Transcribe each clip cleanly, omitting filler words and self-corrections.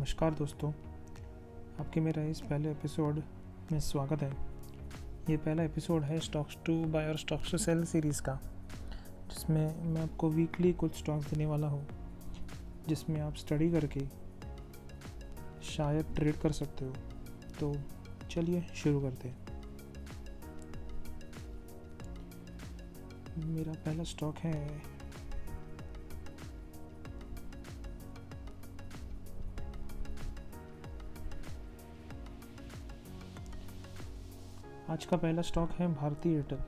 नमस्कार दोस्तों, आपके मेरा इस पहले एपिसोड में स्वागत है। ये पहला एपिसोड है स्टॉक्स टू बाय और स्टॉक्स टू सेल सीरीज़ का, जिसमें मैं आपको वीकली कुछ स्टॉक्स देने वाला हूँ, जिसमें आप स्टडी करके शायद ट्रेड कर सकते हो। तो चलिए शुरू करते हैं। मेरा पहला स्टॉक है आज का पहला स्टॉक है भारती एयरटेल,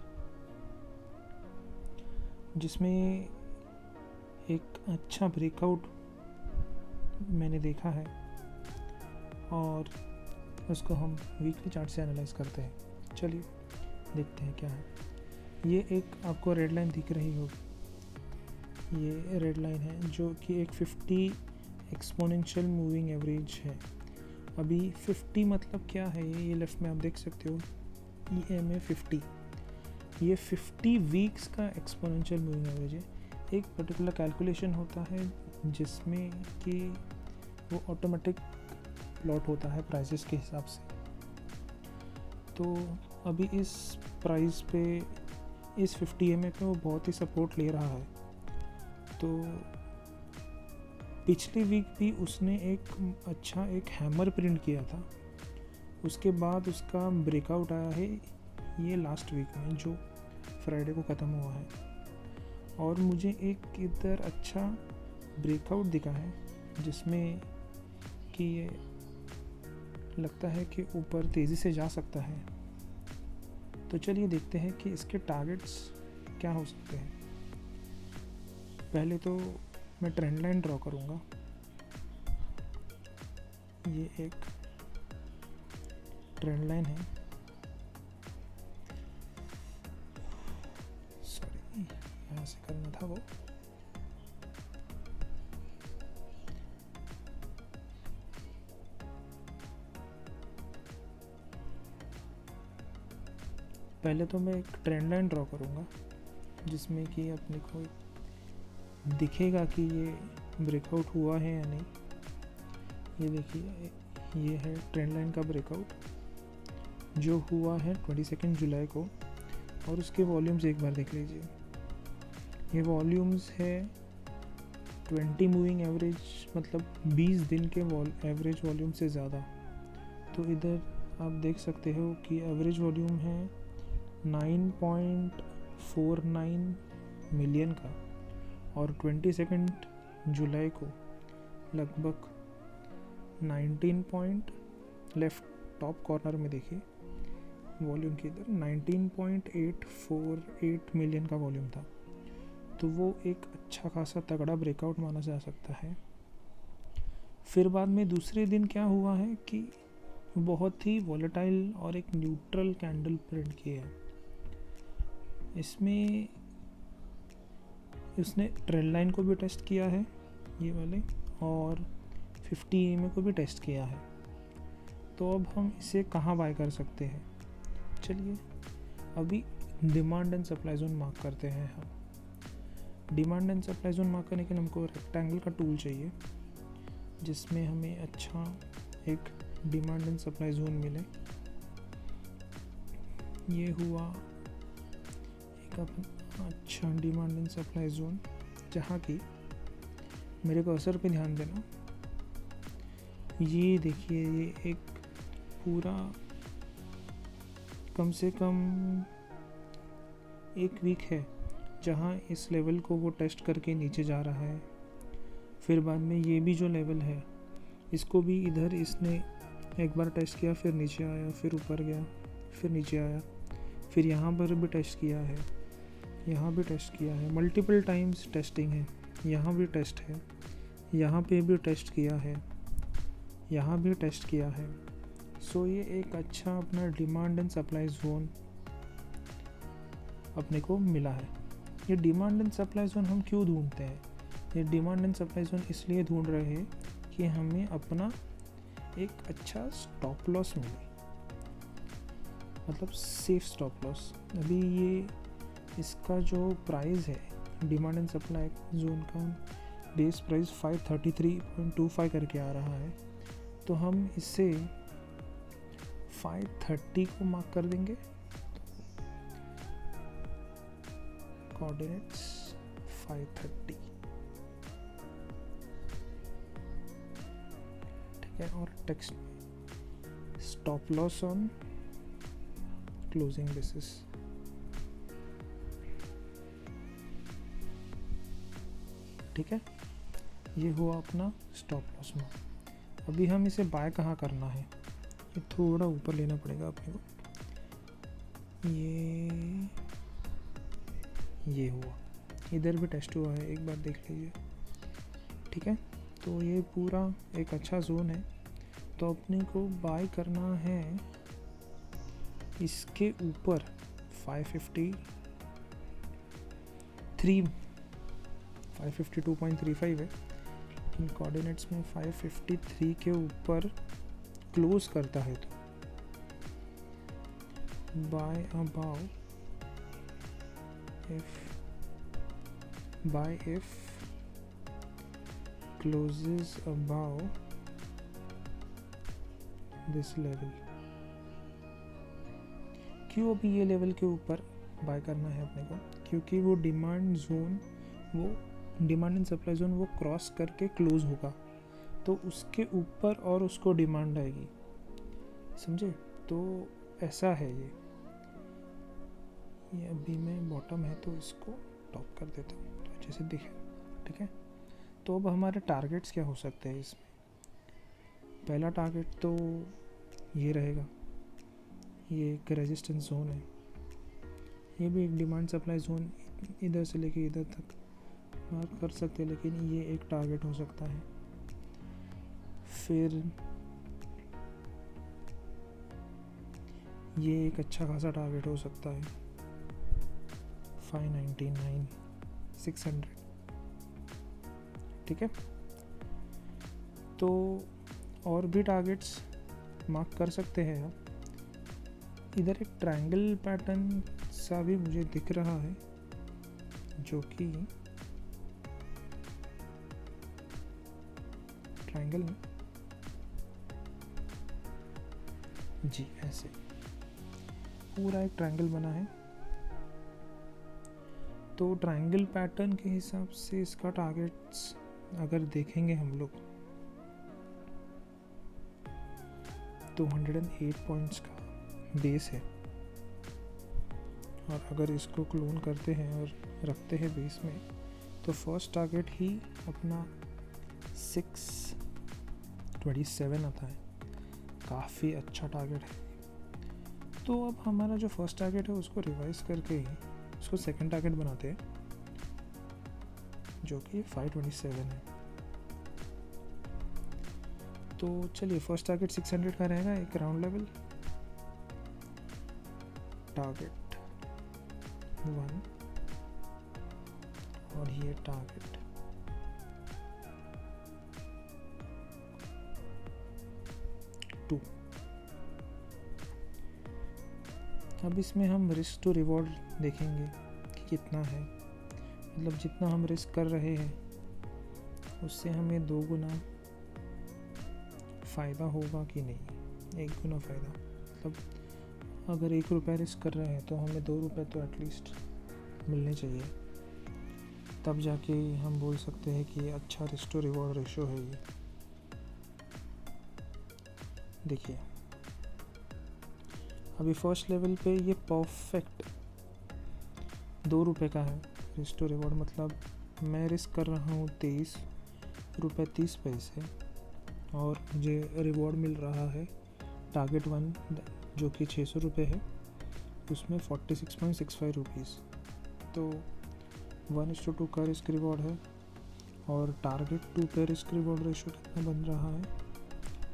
जिसमें एक अच्छा ब्रेकआउट मैंने देखा है और उसको हम वीकली चार्ट से एनालाइज करते हैं। चलिए देखते हैं क्या है। ये एक आपको रेड लाइन दिख रही होगी, ये रेड लाइन है जो कि एक 50 एक्सपोनेंशियल मूविंग एवरेज है। अभी 50 मतलब क्या है, ये लेफ्ट में आप देख सकते हो EMA 50, ये 50 वीक्स का एक्सपोनेंशियल मूविंग एवरेज है। एक पर्टिकुलर कैलकुलेशन होता है जिसमें कि वो ऑटोमेटिक प्लॉट होता है प्राइसेस के हिसाब से। तो अभी इस प्राइस पे, इस 50 EMA पे वो बहुत ही सपोर्ट ले रहा है। तो पिछली वीक भी उसने एक हैमर प्रिंट किया था, उसके बाद उसका ब्रेकआउट आया है ये लास्ट वीक में, जो फ्राइडे को ख़त्म हुआ है। और मुझे एक इधर अच्छा ब्रेकआउट दिखा है जिसमें कि ये लगता है कि ऊपर तेज़ी से जा सकता है। तो चलिए देखते हैं कि इसके टारगेट्स क्या हो सकते हैं। पहले तो मैं ट्रेंड लाइन ड्रॉ करूँगा। ये एक ट्रेंड लाइन है, सॉरी यहाँ से करना था वो। पहले तो मैं एक ट्रेंड लाइन ड्रॉ करूँगा जिसमें कि अपने को दिखेगा कि ये ब्रेकआउट हुआ है या नहीं। ये देखिए, ये है ट्रेंड लाइन का ब्रेकआउट जो हुआ है 22 जुलाई को। और उसके वॉल्यूम्स एक बार देख लीजिए। ये वॉल्यूम्स है 20 मूविंग एवरेज, मतलब 20 दिन के एवरेज वॉल्यूम से ज़्यादा। तो इधर आप देख सकते हो कि एवरेज वॉल्यूम है 9.49 मिलियन का, और 22 जुलाई को लगभग 19 लेफ्ट टॉप कॉर्नर में देखिए वॉल्यूम के इधर 19.848 मिलियन का वॉल्यूम था। तो वो एक अच्छा खासा तगड़ा ब्रेकआउट माना जा सकता है। फिर बाद में दूसरे दिन क्या हुआ है कि बहुत ही वॉलेटाइल और एक न्यूट्रल कैंडल प्रिंट किया है। इसमें उसने ट्रेंड लाइन को भी टेस्ट किया है ये वाले, और 50 EMA को भी टेस्ट किया है। तो अब हम इसे कहाँ बाय कर सकते हैं। चलिए अभी demand and supply zone mark करते हैं। हम demand and supply zone mark करने के लिए हमको रेक्टेंगल का टूल चाहिए जिसमें हमें अच्छा एक डिमांड एंड सप्लाई जोन मिले। ये हुआ एक अच्छा डिमांड एंड सप्लाई जोन, जहाँ की मेरे कर्सर पे ध्यान देना। ये देखिए, ये एक पूरा कम से कम एक वीक है जहाँ इस लेवल को वो टेस्ट करके नीचे जा रहा है। फिर बाद में ये भी जो लेवल है इसको भी इधर इसने एक बार टेस्ट किया, फिर नीचे आया, फिर ऊपर गया, फिर नीचे आया, फिर यहाँ पर भी टेस्ट किया है, यहाँ भी टेस्ट किया है, मल्टीपल टाइम्स टेस्टिंग है। यहाँ भी टेस्ट है, यहाँ पे भी टेस्ट किया है, यहाँ भी टेस्ट किया है। सो ये एक अच्छा अपना डिमांड एंड सप्लाई जोन अपने को मिला है। ये डिमांड एंड सप्लाई जोन हम क्यों ढूंढते हैं? ये डिमांड एंड सप्लाई जोन इसलिए ढूंढ रहे हैं कि हमें अपना एक अच्छा स्टॉप लॉस मिले, मतलब सेफ स्टॉप लॉस। अभी ये इसका जो प्राइस है डिमांड एंड सप्लाई जोन का बेस प्राइस 533.25 करके आ रहा है, तो हम इसे 530 को मार्क कर देंगे। कोऑर्डिनेट्स 530, ठीक है। और टेक्स्ट में stop loss on closing basis, ठीक है। ये हुआ अपना स्टॉप लॉस में। अभी हम इसे बाय कहाँ करना है, ये थोड़ा ऊपर लेना पड़ेगा अपने को। ये हुआ, इधर भी टेस्ट हुआ है, एक बार देख लीजिए, ठीक है। तो ये पूरा एक अच्छा जोन है, तो अपने को बाय करना है इसके ऊपर 552.35 है, लेकिन कोऑर्डिनेट्स में 553 के ऊपर क्लोज करता है, तो bye if closes above this level। क्यों अभी ये लेवल के ऊपर बाय करना है अपने को, क्योंकि वो डिमांड एंड सप्लाई जोन वो क्रॉस करके क्लोज होगा, तो उसके ऊपर और उसको डिमांड आएगी, समझे। तो ऐसा है ये अभी में बॉटम है, तो इसको टॉप कर देता हूँ तो अच्छे से दिखे, ठीक है। तो अब हमारे टारगेट्स क्या हो सकते हैं इसमें। पहला टारगेट तो ये रहेगा, ये एक रेजिस्टेंस जोन है, ये भी एक डिमांड सप्लाई जोन, इधर से लेके इधर तक मार्क कर सकते हैं, लेकिन ये एक टारगेट हो सकता है। फिर ये एक अच्छा खासा टारगेट हो सकता है 599,600, ठीक है। तो और भी टारगेट्स मार्क कर सकते हैं आप। इधर एक ट्रायंगल पैटर्न सा भी मुझे दिख रहा है, जो कि ट्रायंगल में जी ऐसे पूरा एक ट्रायंगल बना है, तो ट्रायंगल पैटर्न के हिसाब से इसका टारगेट्स अगर देखेंगे हम लोग तो 108 पॉइंट्स का बेस है, और अगर इसको क्लोन करते हैं और रखते हैं बेस में, तो फर्स्ट टारगेट ही अपना 627 आता है, काफ़ी अच्छा टारगेट है। तो अब हमारा जो फर्स्ट टारगेट है उसको रिवाइज करके ही उसको सेकंड टारगेट बनाते हैं, जो कि 527 है। तो चलिए, फर्स्ट टारगेट 600 का रहेगा, एक राउंड लेवल टारगेट 1 और ये टारगेट 2। अब इसमें हम रिस्क टू रिवॉर्ड देखेंगे कि कितना है, मतलब जितना हम रिस्क कर रहे हैं उससे हमें 2 गुना फ़ायदा होगा कि नहीं, 1 गुना फ़ायदा। मतलब अगर 1 रुपया रिस्क कर रहे हैं तो हमें 2 रुपये तो एटलीस्ट मिलने चाहिए, तब जाके हम बोल सकते हैं कि अच्छा रिस्क टू रिवॉर्ड रेशो है ये। देखिए अभी फर्स्ट लेवल पे ये परफेक्ट 2 रुपये का है रिस्क टू रिवॉर्ड, मतलब मैं रिस्क कर रहा हूँ 23 रुपये 30 पैसे और मुझे रिवॉर्ड मिल रहा है टारगेट 1 जो कि 600 रुपये है, उसमें 46.65 रुपीज़। तो 1:2 का रिस्क रिवॉर्ड है, और टारगेट 2 पे रिस्क रिवॉर्ड रेशो कितना बन रहा है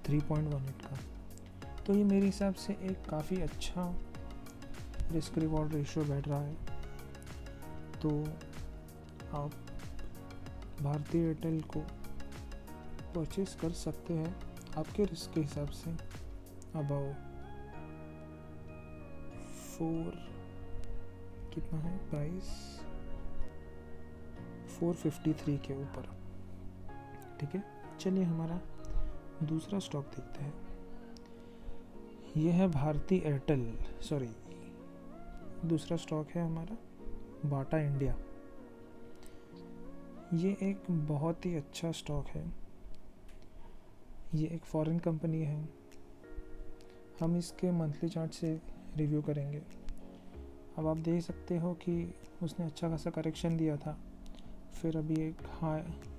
3.18 का। तो ये मेरे हिसाब से एक काफ़ी अच्छा रिस्क रिवॉर्ड रेशो बैठ रहा है। तो आप भारतीय एयरटेल को परचेस कर सकते हैं आपके रिस्क के हिसाब से अबाउ 4 कितना है प्राइस 453 के ऊपर, ठीक है। चलिए हमारा दूसरा स्टॉक देखते हैं। ये है भारती एयरटेल, सॉरी, दूसरा स्टॉक है हमारा बाटा इंडिया। ये एक बहुत ही अच्छा स्टॉक है। ये एक फॉरेन कंपनी है। हम इसके मंथली चार्ट से रिव्यू करेंगे। अब आप देख सकते हो कि उसने अच्छा खासा करेक्शन दिया था, फिर अभी एक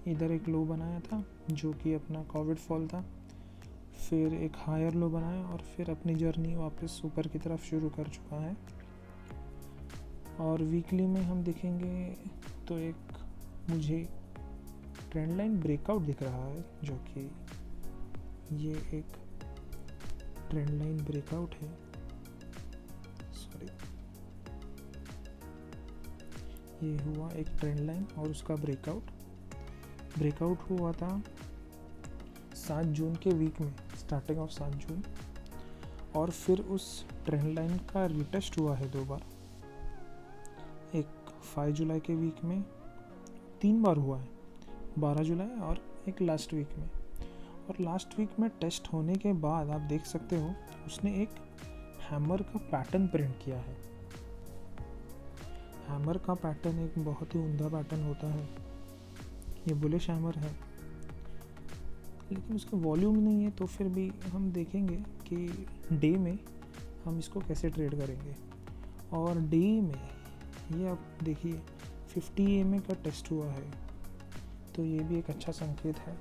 इधर एक लो बनाया था जो कि अपना कोविड फॉल था, फिर एक हायर लो बनाया और फिर अपनी जर्नी वापस ऊपर की तरफ शुरू कर चुका है। और वीकली में हम देखेंगे तो एक मुझे ट्रेंड लाइन ब्रेकआउट दिख रहा है, जो कि ये एक ट्रेंड लाइन ब्रेकआउट है, सॉरी, ये हुआ एक ट्रेंड लाइन और उसका ब्रेकआउट हुआ था 7 जून के वीक में, स्टार्टिंग ऑफ 7 जून, और फिर उस ट्रेंड लाइन का रिटेस्ट हुआ है 2 बार, एक 5 जुलाई के वीक में, 3 बार हुआ है, 12 जुलाई और एक लास्ट वीक में। और लास्ट वीक में टेस्ट होने के बाद आप देख सकते हो उसने एक हैमर का पैटर्न प्रिंट किया है। हैमर का पैटर्न एक बहुत ही उम्दा पैटर्न होता है। ये बुलिश हैमर है, लेकिन उसका वॉल्यूम नहीं है, तो फिर भी हम देखेंगे कि डे में हम इसको कैसे ट्रेड करेंगे। और डे में ये आप देखिए 50 EMA का टेस्ट हुआ है, तो ये भी एक अच्छा संकेत है।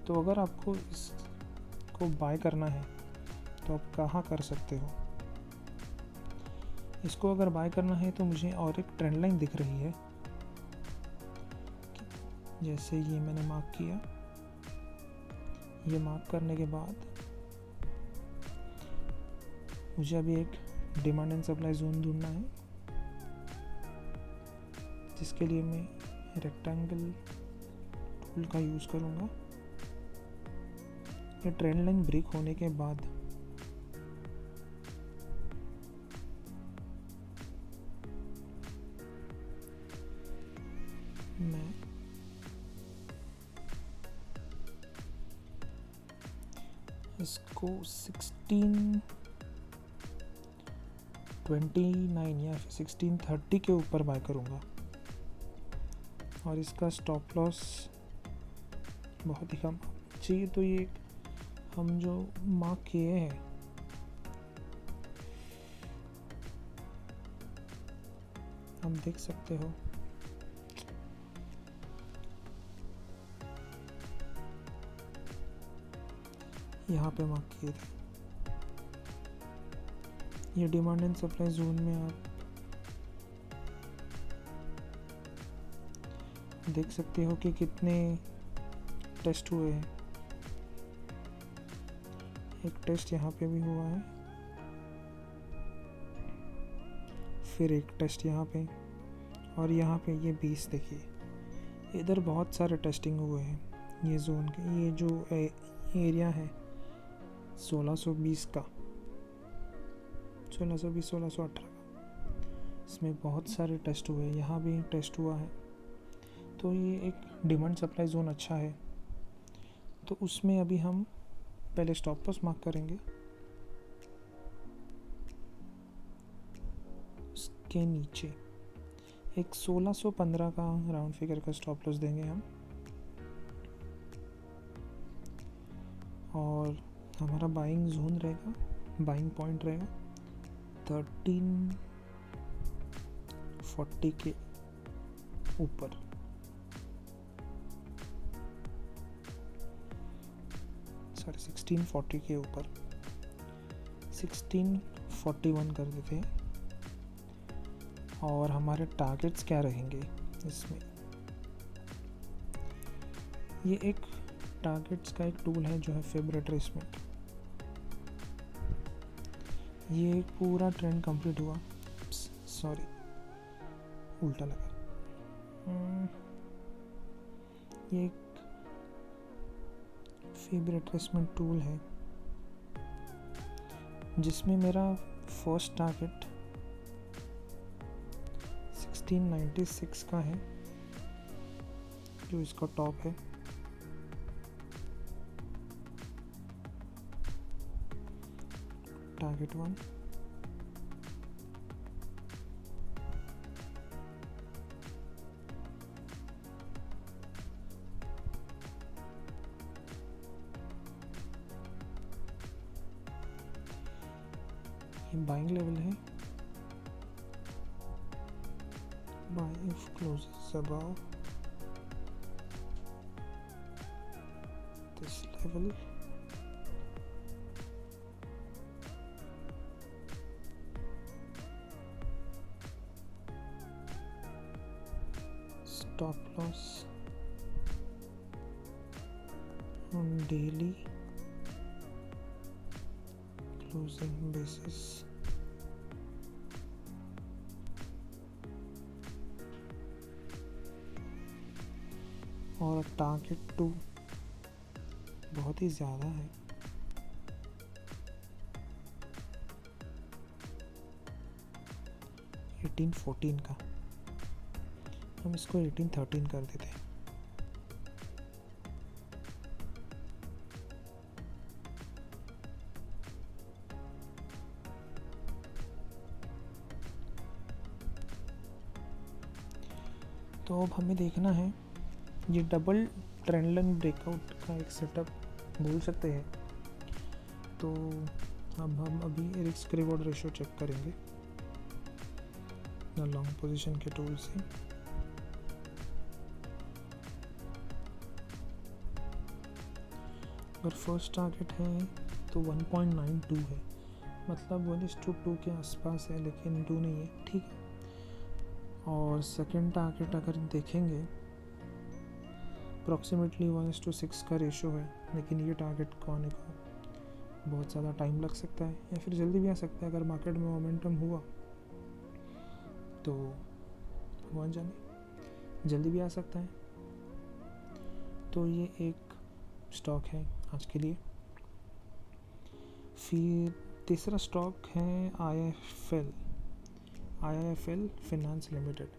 तो अगर आपको इसको बाय करना है तो आप कहाँ कर सकते हो? इसको अगर बाय करना है तो मुझे और एक ट्रेंड लाइन दिख रही है, जैसे ये मैंने मार्क किया। ये मार्क करने के बाद मुझे अभी एक डिमांड एंड सप्लाई जोन ढूंढना है, जिसके लिए मैं रेक्टेंगल टूल का यूज़ करूँगा। ये ट्रेंड लाइन ब्रेक होने के बाद मैं इसको 1629 या 1630 के ऊपर बाय करूँगा, और इसका स्टॉप लॉस बहुत ही कम चाहिए। तो ये हम जो मार्क किए हैं, हम देख सकते हो यहाँ पे मार्क किए थे। ये डिमांड एंड सप्लाई जोन में आप देख सकते हो कि कितने टेस्ट हुए हैं। एक टेस्ट यहाँ पे भी हुआ है, फिर एक टेस्ट यहाँ पे, और यहाँ पे ये 20 देखिए, इधर बहुत सारे टेस्टिंग हुए हैं। ये जोन के, ये जो एरिया है 1620 का, 1620 1618 का, इसमें बहुत सारे टेस्ट हुए। यहाँ भी टेस्ट हुआ है, तो ये एक डिमांड सप्लाई जोन अच्छा है। तो उसमें अभी हम पहले स्टॉप लॉस मार्क करेंगे, उसके नीचे एक 1615 का राउंड फिगर का स्टॉप लॉस देंगे हम, और हमारा बाइंग जोन रहेगा, बाइंग पॉइंट रहेगा 1340 के ऊपर। सॉरी 1640 के ऊपर, 1641 कर देते हैं। और हमारे टारगेट्स क्या रहेंगे इसमें? ये एक टारगेट्स का एक टूल है जो है फेब रिट्रेसमेंट। ये एक पूरा ट्रेंड कंप्लीट हुआ, सॉरी उल्टा लगा। ये एक फेब रिट्रेसमेंट टूल है जिसमें मेरा फर्स्ट टारगेट 1696 का है, जो इसका टॉप है। टारगेट 1, ये बाइंग लेवल है, buy if closes above this level, stop loss on daily closing basis, और टारगेट 2 बहुत ही ज़्यादा है, एटीन 14 का, हम इसको 18-13 कर देते हैं। तो अब हमें देखना है ये डबल ट्रेंड लाइन ब्रेकआउट का एक सेटअप बोल सकते हैं। तो अब हम अभी रिस्क रिवॉर्ड रेशियो चेक करेंगे लॉन्ग पोजीशन के टूल से। अगर फर्स्ट टारगेट है तो 1.92 है, मतलब 1:2 के आसपास है, लेकिन 2 नहीं है, ठीक है। और सेकंड टारगेट अगर देखेंगे अप्रॉक्सीमेटली 1:6 का रेशो है, लेकिन ये टारगेट को आने को बहुत ज़्यादा टाइम लग सकता है या फिर जल्दी भी आ सकता है। अगर मार्केट में मोमेंटम हुआ तो भगवान जाने, जल्दी भी आ सकता है। तो ये एक स्टॉक है आज के लिए। फिर तीसरा स्टॉक है IIFL फाइनेंस लिमिटेड।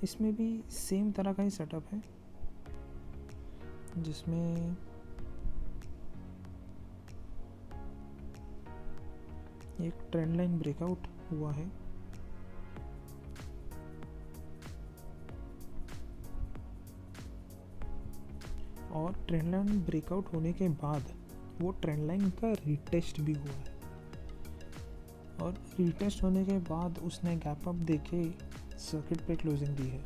इसमें भी सेम तरह का ही सेटअप है, जिसमें एक ट्रेंड लाइन ब्रेकआउट हुआ है, और ट्रेंड लाइन ब्रेकआउट होने के बाद वो ट्रेंड लाइन का रीटेस्ट भी हुआ है, और रीटेस्ट होने के बाद उसने गैप अप देके सर्किट पे क्लोजिंग दी है।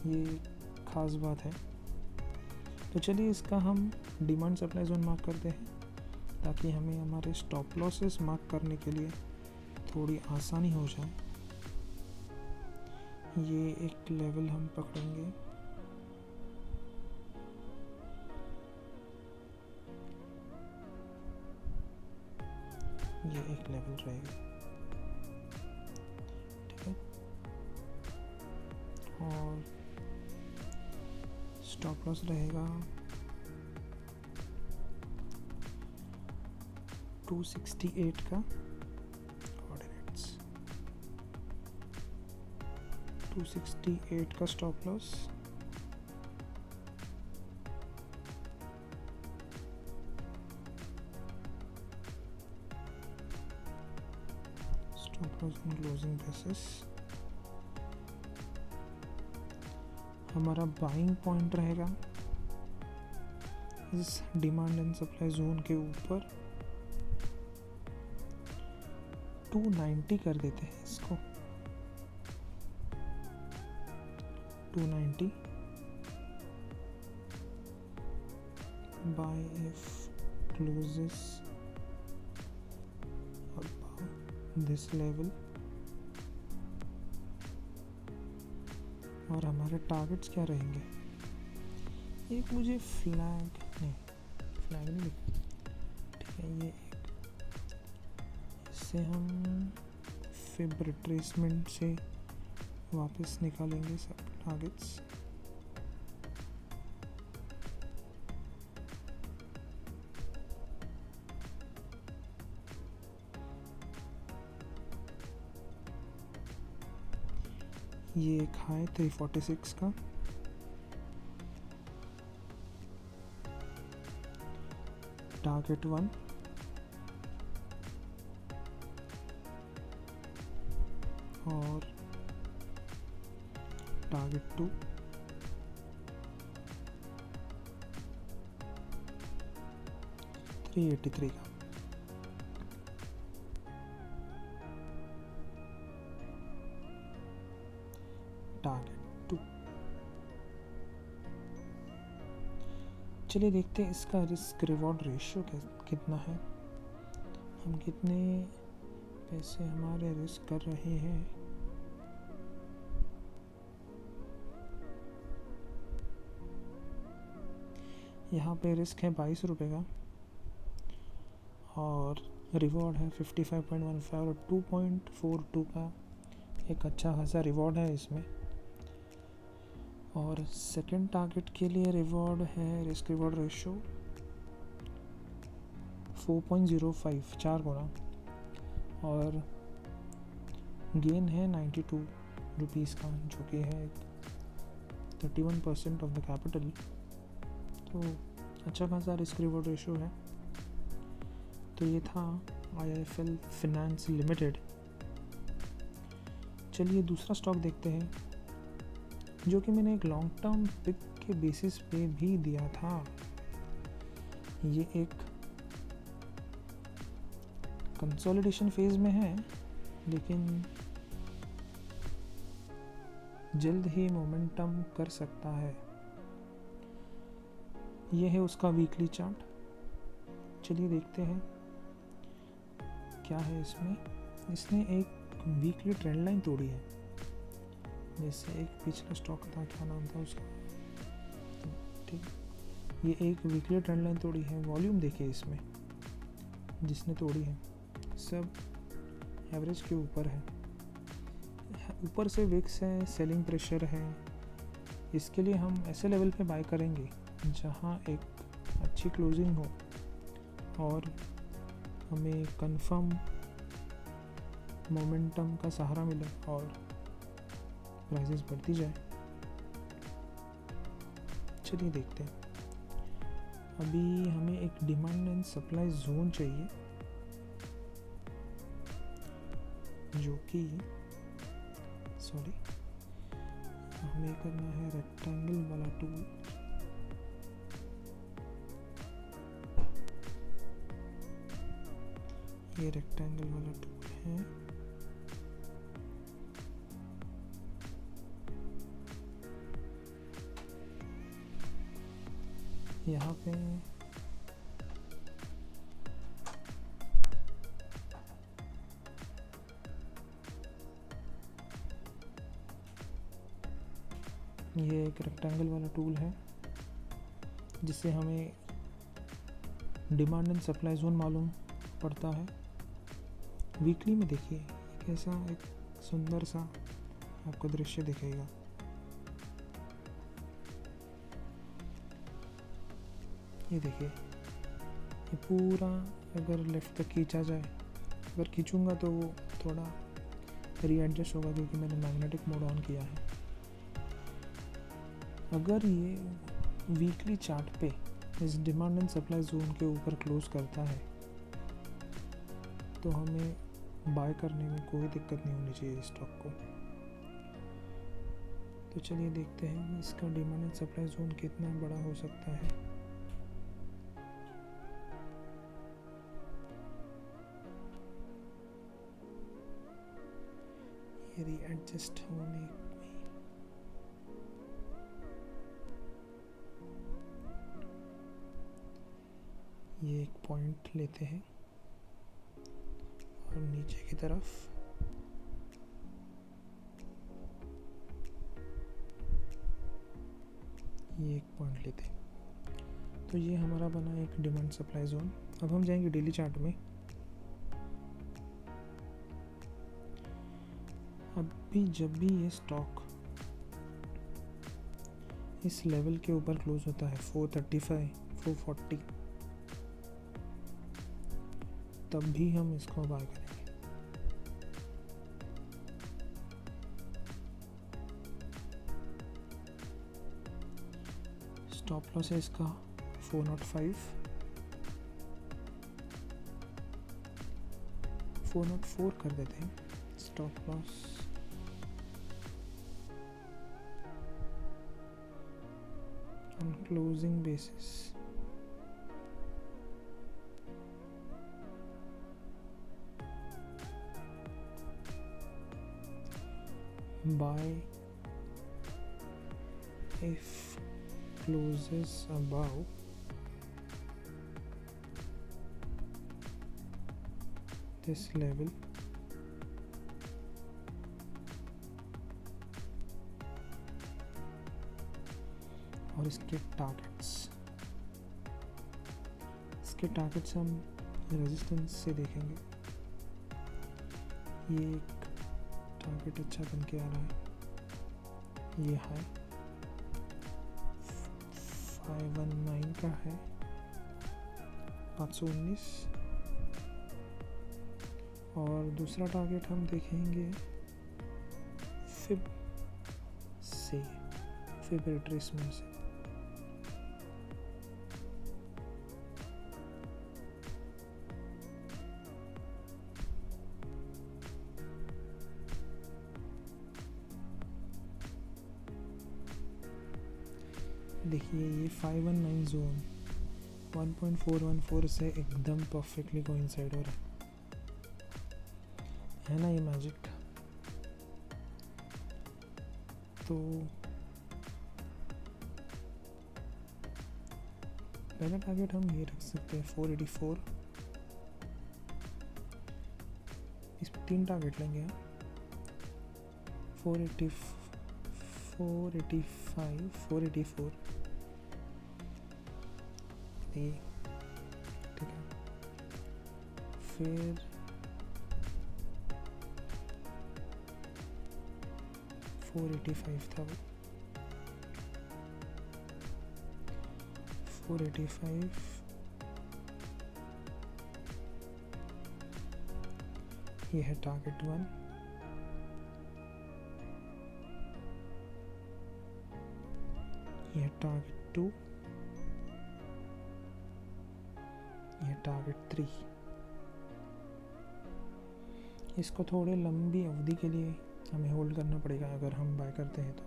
ये खास बात है। तो चलिए इसका हम डिमांड सप्लाई जोन मार्क करते हैं, ताकि हमें हमारे स्टॉप लॉसेस मार्क करने के लिए थोड़ी आसानी हो जाए। ये एक लेवल हम पकड़ेंगे, ये एक लेवल रहेगा, ठीक है। और स्टॉप लॉस रहेगा 268 का, कोऑर्डिनेट्स 268 का stop loss, stop loss on closing basis. हमारा बाइंग पॉइंट रहेगा इस डिमांड एंड सप्लाई जोन के ऊपर, 290 कर देते हैं इसको, 290 buy if closes above this level. और हमारे टारगेट्स क्या रहेंगे? एक मुझे फ्लैग नहीं, ठीक है। ये इससे हम फिब रिट्रेसमेंट से वापस निकालेंगे सब टारगेट्स। ये एक हाई 346 का, टारगेट 1 और टारगेट 2 383 का। टारगेट 2। चलिए देखते हैं इसका रिस्क रिवॉर्ड रेशियो कितना है, हम कितने पैसे हमारे रिस्क कर रहे हैं। यहाँ पे रिस्क है 22 रुपये का और रिवॉर्ड है 55.15 और 2.42 का एक अच्छा खासा रिवॉर्ड है इसमें। और सेकंड टारगेट के लिए रिवॉर्ड है रिस्क रिवॉर्ड रेशियो 4.05 4 गुना और गेन है 92 रुपीज़ का, जो कि है 31% ऑफ द कैपिटल। तो अच्छा खासा रिस्क रिवॉर्ड रेशियो है। तो ये था IIFL फाइनेंस लिमिटेड। चलिए दूसरा स्टॉक देखते हैं, जो कि मैंने एक लॉन्ग टर्म पिक के बेसिस पे भी दिया था। ये एक कंसोलिडेशन फेज में है, लेकिन जल्द ही मोमेंटम कर सकता है। ये है उसका वीकली चार्ट। चलिए देखते हैं क्या है इसमें। इसने एक वीकली ट्रेंड लाइन तोड़ी है, जैसे एक पिछला स्टॉक था, क्या नाम था उसका, ठीक। ये एक वीकली ट्रेंड लाइन तोड़ी है। वॉल्यूम देखिए इसमें जिसने तोड़ी है, सब एवरेज के ऊपर है। ऊपर से विक्स है, सेलिंग प्रेशर है। इसके लिए हम ऐसे लेवल पे बाय करेंगे जहाँ एक अच्छी क्लोजिंग हो और हमें कंफर्म मोमेंटम का सहारा मिले और प्राइसेस बढ़ती जाए। चलिए देखते हैं। अभी हमें एक डिमांड एंड सप्लाई जोन चाहिए, जो कि हमें करना है रेक्टेंगल वाला टूल। ये रेक्टेंगल वाला टूल है। यहाँ पे ये एक रेक्टेंगल वाला टूल है, जिससे हमें डिमांड एंड सप्लाई जोन मालूम पड़ता है। वीकली में देखिए कैसा एक सुंदर सा आपको दृश्य दिखेगा। ये देखिए, ये पूरा अगर लेफ्ट तक खींचा जाए, अगर खींचूंगा तो वो थोड़ा रीएडजस्ट होगा क्योंकि मैंने मैग्नेटिक मोड ऑन किया है। अगर ये वीकली चार्ट पे इस डिमांड एंड सप्लाई जोन के ऊपर क्लोज करता है तो हमें बाय करने में कोई दिक्कत नहीं होनी चाहिए स्टॉक को। तो चलिए देखते हैं इसका डिमांड एंड सप्लाई जोन कितना बड़ा हो सकता है। ये रीएडजस्ट होने ये एक पॉइंट लेते हैं और नीचे की तरफ ये एक पॉइंट लेते हैं। तो ये हमारा बना एक डिमांड सप्लाई जोन। अब हम जाएंगे डेली चार्ट में। अभी जब भी ये स्टॉक इस लेवल के ऊपर क्लोज होता है 435 440, तब भी हम इसको बाय करेंगे। स्टॉप लॉस है इसका 405 404 कर देते हैं stop loss. closing basis. Buy if closes above this level और इसके टारगेट्स हम रेजिस्टेंस से देखेंगे। ये एक टारगेट अच्छा बन के आ रहा है। ये हाई 519 का है, 519। और दूसरा टारगेट हम देखेंगे फिब रिट्रेसमेंट से। देखिए ये 519 जोन 1.414 से एकदम परफेक्टली कोइंसाइड हो रहा है ना, ये मैजिक। तो पहला टारगेट हम ये रख सकते हैं 484। इस पर 3 टारगेट लेंगे हम, 485, 484 ये ठीक है। फिर 485 था वो, 485। ये है टारगेट 1। ये है टारगेट 2। ये है टारगेट 3। इसको थोड़े लंबी अवधि के लिए हमें होल्ड करना पड़ेगा अगर हम बाय करते हैं तो।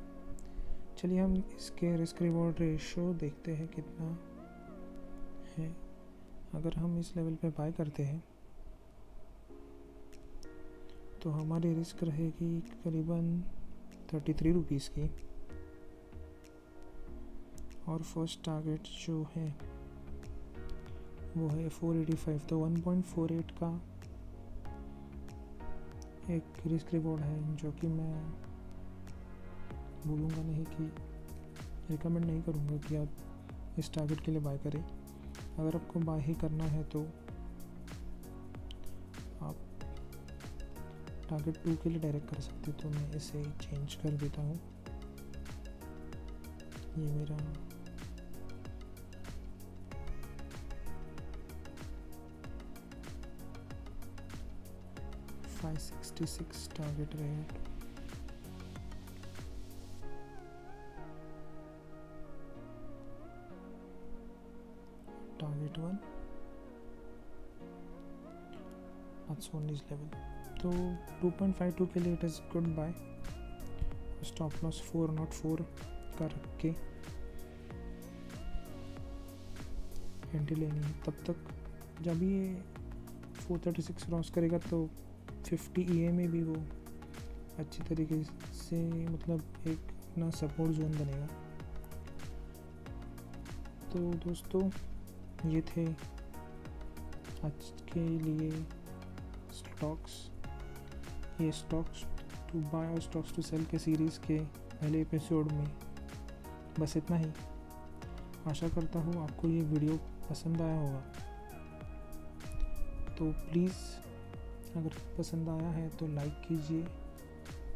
चलिए हम इसके रिस्क रिवॉर्ड रेशो देखते हैं कितना है। अगर हम इस लेवल पे बाय करते हैं तो हमारी रिस्क रहेगी करीबन 33 रुपीज़ की। और फर्स्ट टारगेट जो है वो है 485, तो 1.48 का एक रिस्क रिवॉर्ड है, जो कि मैं बोलूँगा नहीं कि रिकमेंड नहीं करूँगा कि आप इस टारगेट के लिए बाय करें। अगर आपको बाय ही करना है तो आप टारगेट 2 के लिए डायरेक्ट कर सकते। तो मैं इसे चेंज कर देता हूँ। ये मेरा $566 टारगेट रहेगा। टारगेट 1 519 लेवल, तो 2.52 के लिए it is good buy. Stop loss 404 का रख के एंट्री लेनी है। तब तक जब ये 436 क्रॉस करेगा तो 50 EA में भी वो अच्छी तरीके से मतलब एक अपना सपोर्ट जोन बनेगा। तो दोस्तों ये थे आज के लिए स्टॉक्स, ये स्टॉक्स टू बाय और स्टॉक्स टू सेल के सीरीज़ के पहले एपिसोड में बस इतना ही। आशा करता हूँ आपको ये वीडियो पसंद आया होगा। तो प्लीज़ अगर पसंद आया है तो लाइक कीजिए,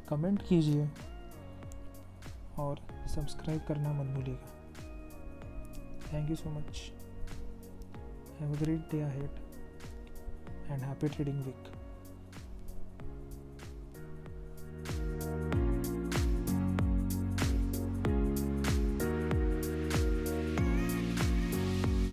कमेंट कीजिए और सब्सक्राइब करना मत भूलिएगा। Thank you so much. Have a great day ahead and happy trading week.